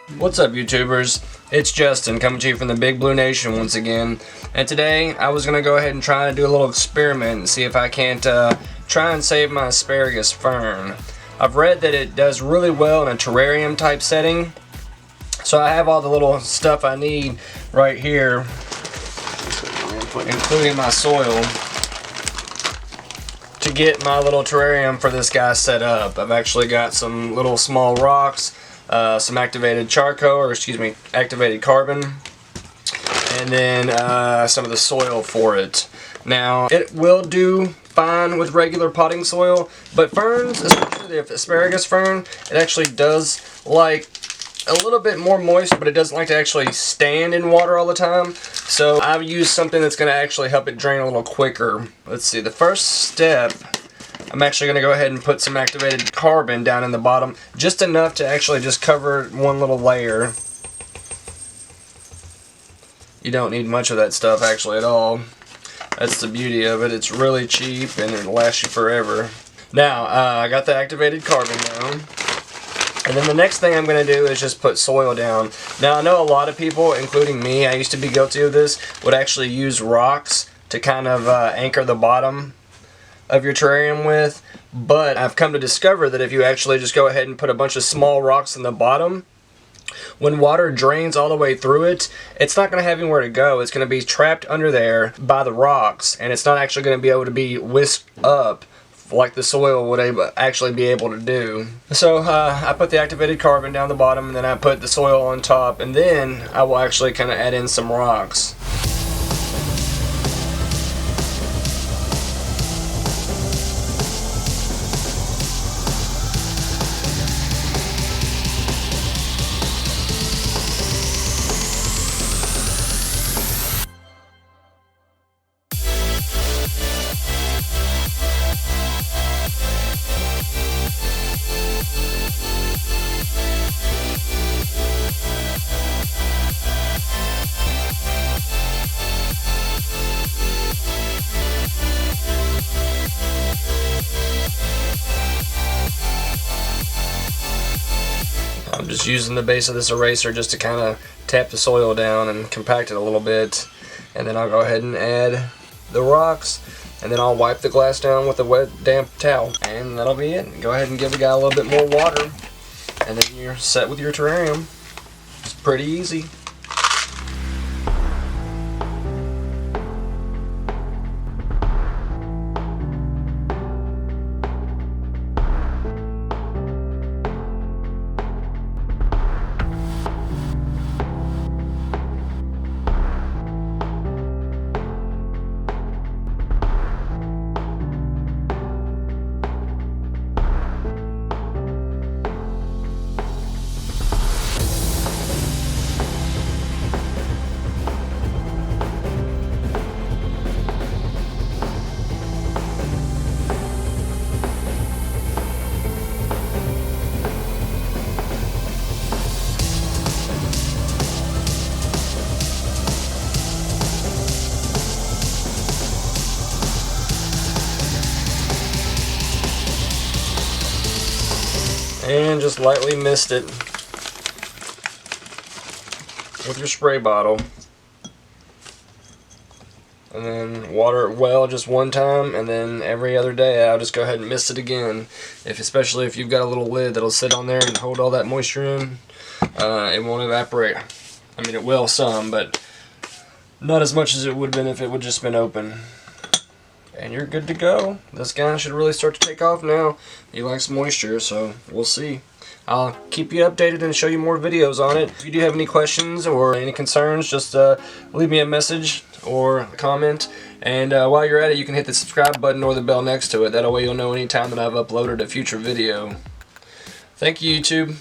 What's up, YouTubers? It's Justin coming to you from the Big Blue Nation once again. And today I was going to go ahead and try to do a little experiment and see if I can't try and save my asparagus fern. I've read that it does really well in a terrarium type setting. So I have all the little stuff I need right here, including my soil, to get my little terrarium for this guy set up. I've actually got some little small rocks, some activated charcoal, or excuse me, activated carbon, and then some of the soil for it. Now, it will do fine with regular potting soil, but ferns, especially the asparagus fern, it actually does like a little bit more moist, but it doesn't like to actually stand in water all the time. So I've used something that's going to actually help it drain a little quicker. Let's see, the first step, I'm actually going to go ahead and put some activated carbon down in the bottom, just enough to actually just cover one little layer. You don't need much of that stuff actually at all. That's the beauty of it. It's really cheap and it'll last you forever. Now, I got the activated carbon down. And then the next thing I'm going to do is just put soil down. Now, I know a lot of people, including me, I used to be guilty of this, would actually use rocks to kind of anchor the bottom of your terrarium with. But I've come to discover that if you actually just go ahead and put a bunch of small rocks in the bottom, when water drains all the way through it, it's not going to have anywhere to go. It's going to be trapped under there by the rocks, and it's not actually going to be able to be whisked up like the soil would actually be able to do. So I put the activated carbon down the bottom, and then I put the soil on top, and then I will actually kind of add in some rocks. I'm just using the base of this eraser just to kind of tap the soil down and compact it a little bit, and then I'll go ahead and add the rocks, and then I'll wipe the glass down with a wet damp towel, and that'll be it. Go ahead and give the guy a little bit more water, and then you're set with your terrarium. It's pretty easy. And just lightly mist it with your spray bottle, and then water it well just one time, and then every other day I'll just go ahead and mist it again. Especially if you've got a little lid that'll sit on there and hold all that moisture in, it won't evaporate. I mean, it will some, but not as much as it would have been if it would just been open. And you're good to go. This guy should really start to take off now. He likes moisture, so we'll see. I'll keep you updated and show you more videos on it. If you do have any questions or any concerns, just leave me a message or a comment. And while you're at it, you can hit the subscribe button or the bell next to it. That way you'll know anytime that I've uploaded a future video. Thank you, YouTube.